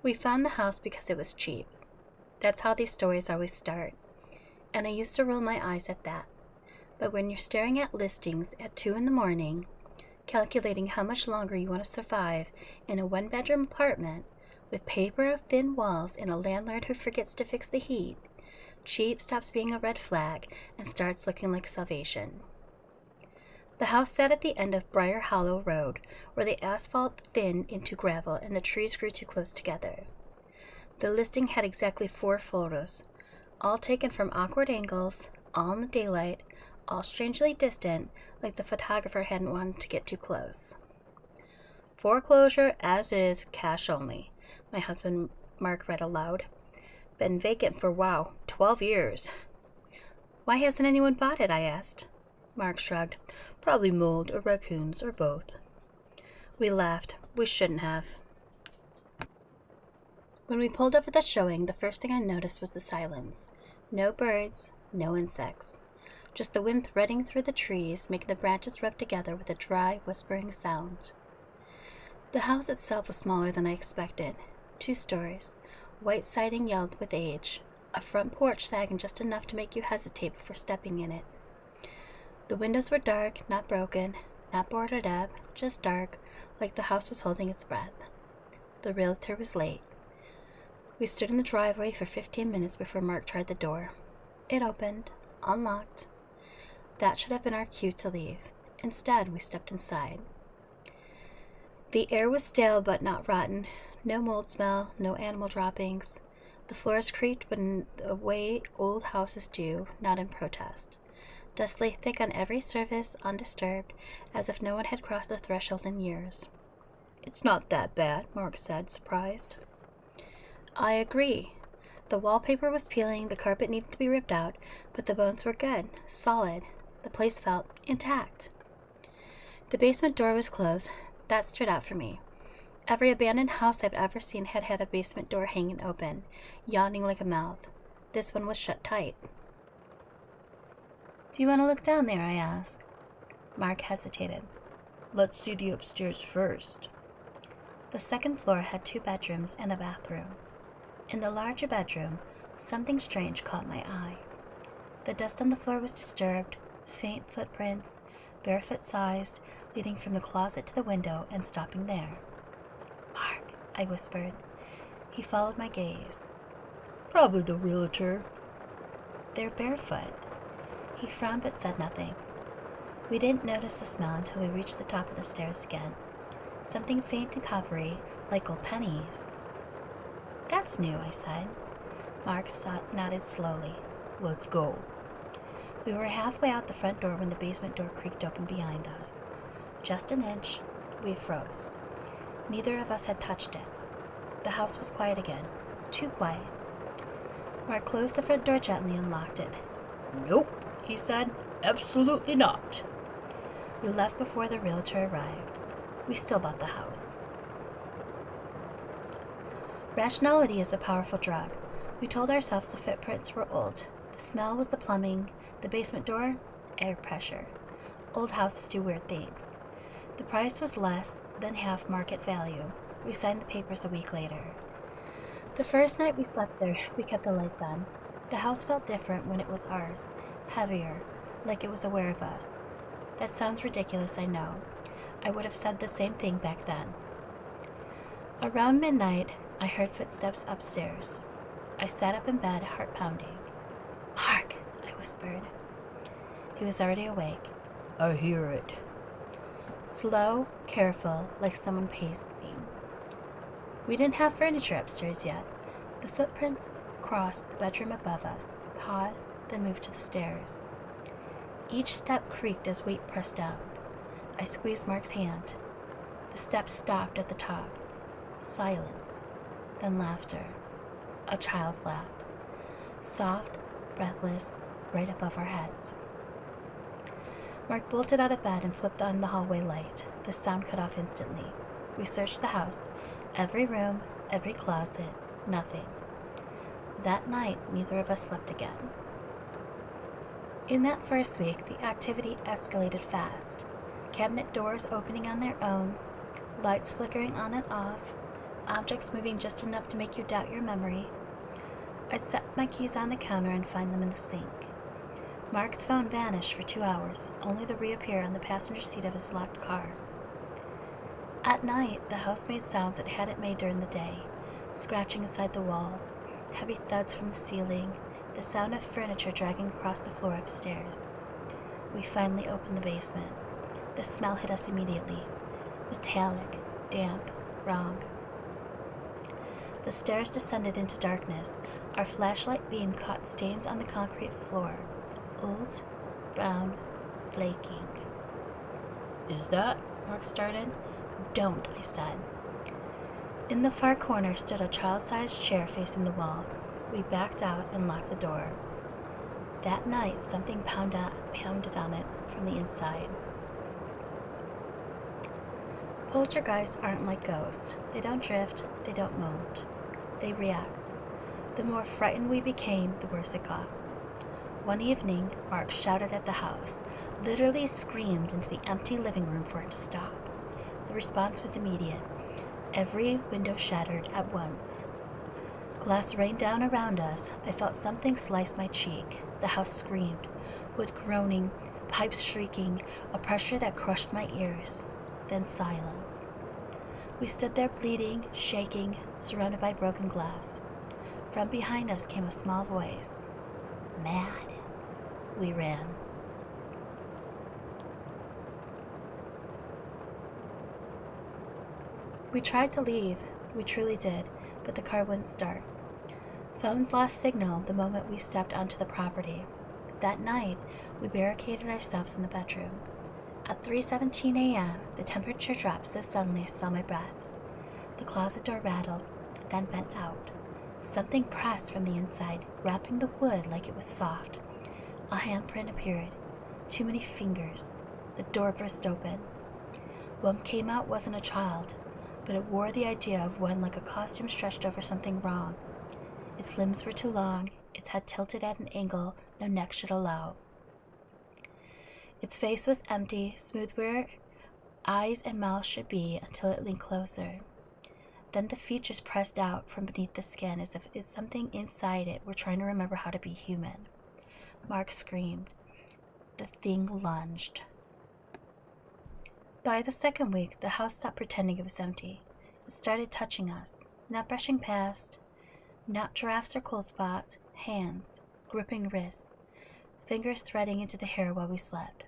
We found the house because it was cheap. That's how these stories always start. And I used to roll my eyes at that. But when you're staring at listings at 2 in the morning, calculating how much longer you want to survive in a one-bedroom apartment with paper-thin walls and a landlord who forgets to fix the heat, cheap stops being a red flag and starts looking like salvation. The house sat at the end of Briar Hollow Road, where the asphalt thinned into gravel and the trees grew too close together. The listing had exactly 4 photos, all taken from awkward angles, all in the daylight, all strangely distant, like the photographer hadn't wanted to get too close. "Foreclosure as is, cash only," my husband Mark read aloud. "Been vacant for, 12 years. "Why hasn't anyone bought it?" I asked. Mark shrugged. "Probably mold or raccoons or both." We laughed. We shouldn't have. When we pulled up at the showing, the first thing I noticed was the silence. No birds, no insects. Just the wind threading through the trees, making the branches rub together with a dry, whispering sound. The house itself was smaller than I expected. 2 stories, white siding yellowed with age, a front porch sagging just enough to make you hesitate before stepping in it. The windows were dark, not broken, not boarded up, just dark, like the house was holding its breath. The realtor was late. We stood in the driveway for 15 minutes before Mark tried the door. It opened, unlocked. That should have been our cue to leave. Instead, we stepped inside. The air was stale but not rotten. No mold smell, no animal droppings. The floors creaked, but in the way old houses do, not in protest. Dust lay thick on every surface, undisturbed, as if no one had crossed the threshold in years. "It's not that bad," Mark said, surprised. I agree. The wallpaper was peeling, the carpet needed to be ripped out, but the bones were good, solid. The place felt intact. The basement door was closed. That stood out for me. Every abandoned house I've ever seen had had a basement door hanging open, yawning like a mouth. This one was shut tight. "Do you want to look down there?" I asked. Mark hesitated. "Let's see the upstairs first." The second floor had 2 bedrooms and a bathroom. In the larger bedroom, something strange caught my eye. The dust on the floor was disturbed, faint footprints, barefoot-sized, leading from the closet to the window and stopping there. "Mark," I whispered. He followed my gaze. "Probably the realtor." "They're barefoot." He frowned but said nothing. We didn't notice the smell until we reached the top of the stairs again. Something faint and coppery, like gold pennies. "That's new," I said. Mark nodded slowly. "Let's go." We were halfway out the front door when the basement door creaked open behind us. Just an inch, we froze. Neither of us had touched it. The house was quiet again. Too quiet. Mark closed the front door gently and locked it. "Nope," he said. "Absolutely not." We left before the realtor arrived. We still bought the house. Rationality is a powerful drug. We told ourselves the footprints were old. The smell was the plumbing. The basement door, air pressure. Old houses do weird things. The price was less than half market value. We signed the papers a week later. The first night we slept there, we kept the lights on. The house felt different when it was ours, heavier, like it was aware of us. That sounds ridiculous, I know. I would have said the same thing back then. Around midnight, I heard footsteps upstairs. I sat up in bed, heart pounding. "Mark," I whispered. He was already awake. "I hear it." Slow, careful, like someone pacing. We didn't have furniture upstairs yet. The footprints crossed the bedroom above us, paused, then moved to the stairs. Each step creaked as weight pressed down. I squeezed Mark's hand. The steps stopped at the top. Silence, then laughter. A child's laugh. Soft, breathless, right above our heads. Mark bolted out of bed and flipped on the hallway light. The sound cut off instantly. We searched the house. Every room, every closet, nothing. That night, neither of us slept again. In that first week, the activity escalated fast. Cabinet doors opening on their own, lights flickering on and off, objects moving just enough to make you doubt your memory. I'd set my keys on the counter and find them in the sink. Mark's phone vanished for 2 hours, only to reappear on the passenger seat of his locked car. At night, the house made sounds it hadn't made during the day, scratching inside the walls, heavy thuds from the ceiling, the sound of furniture dragging across the floor upstairs. We finally opened the basement. The smell hit us immediately. Metallic, damp, wrong. The stairs descended into darkness. Our flashlight beam caught stains on the concrete floor. Old, brown, flaking. "Is that?" Mark started. "Don't," I said. In the far corner stood a child-sized chair facing the wall. We backed out and locked the door. That night, something pounded on it from the inside. Poltergeists aren't like ghosts. They don't drift, they don't moan. They react. The more frightened we became, the worse it got. One evening, Mark shouted at the house, literally screamed into the empty living room for it to stop. The response was immediate. Every window shattered at once. Glass rained down around us. I felt something slice my cheek. The house screamed, wood groaning, pipes shrieking, a pressure that crushed my ears. Then silence. We stood there bleeding, shaking, surrounded by broken glass. From behind us came a small voice. "Mad." We ran. We tried to leave. We truly did, but the car wouldn't start. Phones lost signal the moment we stepped onto the property. That night, we barricaded ourselves in the bedroom. At 3:17 a.m., the temperature dropped so suddenly I saw my breath. The closet door rattled, then bent out. Something pressed from the inside, wrapping the wood like it was soft. A handprint appeared. Too many fingers. The door burst open. What came out wasn't a child, but it wore the idea of one like a costume stretched over something wrong. Its limbs were too long, its head tilted at an angle no neck should allow. Its face was empty, smooth where eyes and mouth should be until it leaned closer. Then the features pressed out from beneath the skin as if it's something inside it were trying to remember how to be human. Mark screamed. The thing lunged. By the second week, the house stopped pretending it was empty. It started touching us, not brushing past, not giraffes or cold spots, hands, gripping wrists, fingers threading into the hair while we slept.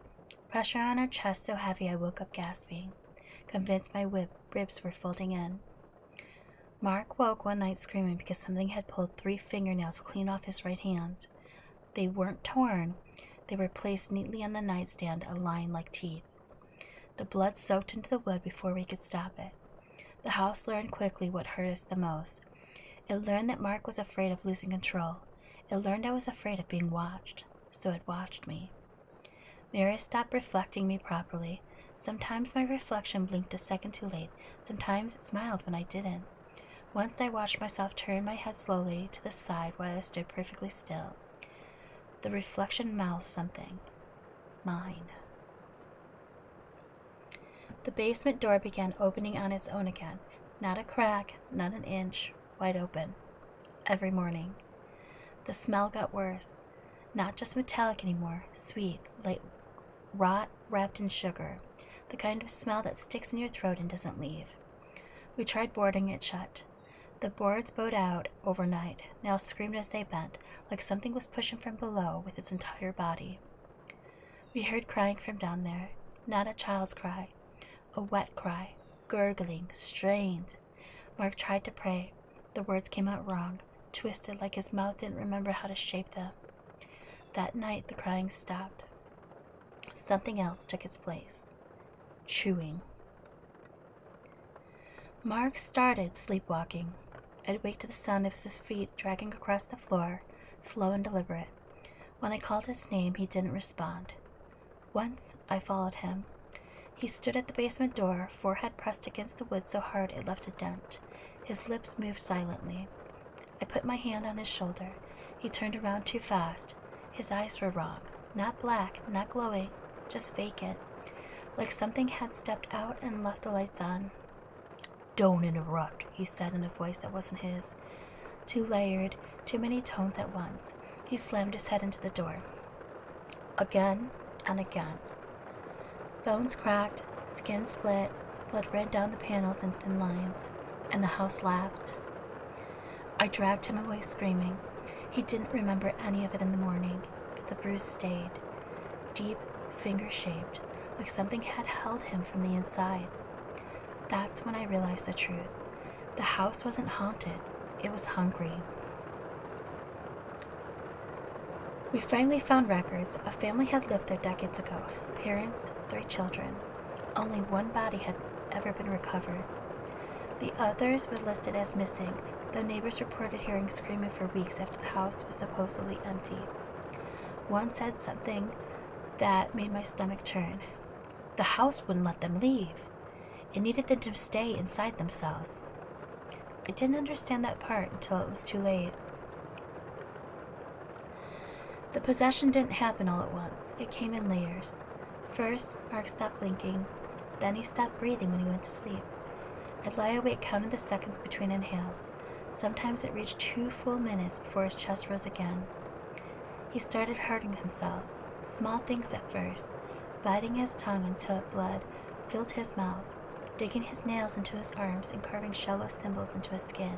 Pressure on our chest so heavy I woke up gasping, convinced my ribs were folding in. Mark woke one night screaming because something had pulled 3 fingernails clean off his right hand. They weren't torn. They were placed neatly on the nightstand, aligned like teeth. The blood soaked into the wood before we could stop it. The house learned quickly what hurt us the most. It learned that Mark was afraid of losing control. It learned I was afraid of being watched, so it watched me. Mary stopped reflecting me properly. Sometimes my reflection blinked a second too late. Sometimes it smiled when I didn't. Once I watched myself turn my head slowly to the side while I stood perfectly still. The reflection mouthed something. Mine. The basement door began opening on its own again. Not a crack, not an inch, wide open. Every morning. The smell got worse. Not just metallic anymore, sweet, like rot wrapped in sugar. The kind of smell that sticks in your throat and doesn't leave. We tried boarding it shut. The boards bowed out overnight. Nails screamed as they bent, like something was pushing from below with its entire body. We heard crying from down there. Not a child's cry. A wet cry. Gurgling. Strained. Mark tried to pray. The words came out wrong. Twisted like his mouth didn't remember how to shape them. That night the crying stopped. Something else took its place. Chewing. Mark started sleepwalking. I'd wake to the sound of his feet dragging across the floor, slow and deliberate. When I called his name, he didn't respond. Once, I followed him. He stood at the basement door, forehead pressed against the wood so hard it left a dent. His lips moved silently. I put my hand on his shoulder. He turned around too fast. His eyes were wrong. Not black, not glowing, just vacant. Like something had stepped out and left the lights on. "Don't interrupt," he said in a voice that wasn't his. Too layered, too many tones at once. He slammed his head into the door. Again and again. Bones cracked, skin split, blood ran down the panels in thin lines, and the house laughed. I dragged him away screaming. He didn't remember any of it in the morning, but the bruise stayed, deep, finger-shaped, like something had held him from the inside. That's when I realized the truth. The house wasn't haunted, it was hungry. We finally found records. A family had lived there decades ago. Parents, 3 children. Only one body had ever been recovered. The others were listed as missing, though neighbors reported hearing screaming for weeks after the house was supposedly empty. One said something that made my stomach turn. The house wouldn't let them leave. It needed them to stay inside themselves. I didn't understand that part until it was too late. The possession didn't happen all at once. It came in layers. First, Mark stopped blinking. Then he stopped breathing when he went to sleep. I'd lie awake counting the seconds between inhales. Sometimes it reached 2 full minutes before his chest rose again. He started hurting himself. Small things at first, biting his tongue until it bled, filled his mouth, digging his nails into his arms and carving shallow symbols into his skin.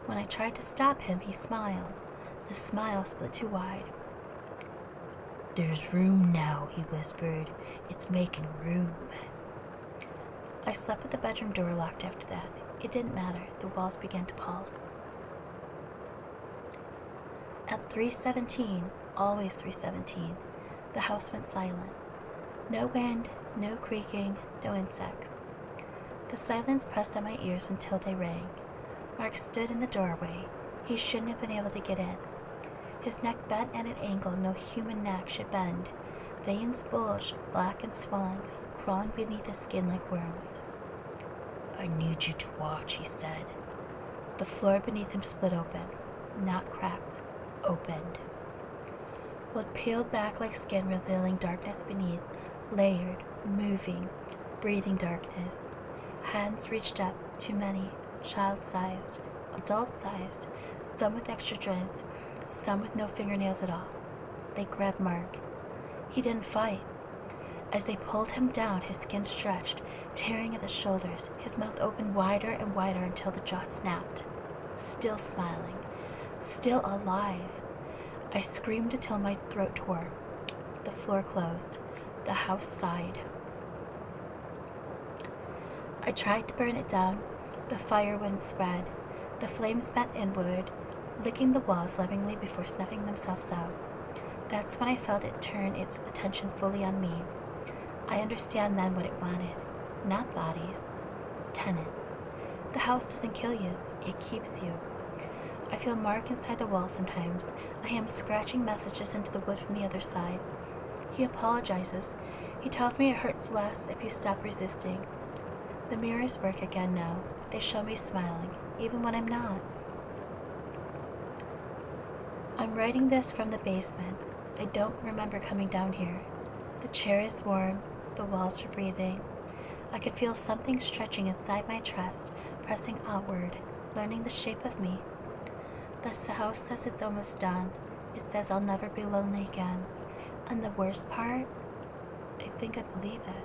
When I tried to stop him, he smiled. The smile split too wide. "There's room now," he whispered. "It's making room." I slept with the bedroom door locked after that. It didn't matter. The walls began to pulse. At 3:17, always 3:17, the house went silent. No wind, no creaking, no insects. The silence pressed on my ears until they rang. Mark stood in the doorway. He shouldn't have been able to get in. His neck bent at an angle no human neck should bend. Veins bulged, black and swollen, crawling beneath his skin like worms. "I need you to watch," he said. The floor beneath him split open. Not cracked, opened. What peeled back like skin, revealing darkness beneath, layered, moving, breathing darkness. Hands reached up, too many, child-sized, adult-sized, some with extra joints, some with no fingernails at all. They grabbed Mark. He didn't fight. As they pulled him down, his skin stretched, tearing at the shoulders. His mouth opened wider and wider until the jaw snapped. Still smiling. Still alive. I screamed until my throat tore. The floor closed. The house sighed. I tried to burn it down. The fire wouldn't spread. The flames bent inward, licking the walls lovingly before snuffing themselves out. That's when I felt it turn its attention fully on me. I understand then what it wanted. Not bodies. Tenants. The house doesn't kill you. It keeps you. I feel Mark inside the wall sometimes. I am scratching messages into the wood from the other side. He apologizes. He tells me it hurts less if you stop resisting. The mirrors work again now. They show me smiling, even when I'm not. I'm writing this from the basement. I don't remember coming down here. The chair is warm. The walls are breathing. I can feel something stretching inside my chest, pressing outward, learning the shape of me. The house says it's almost done. It says I'll never be lonely again. And the worst part, I think I believe it.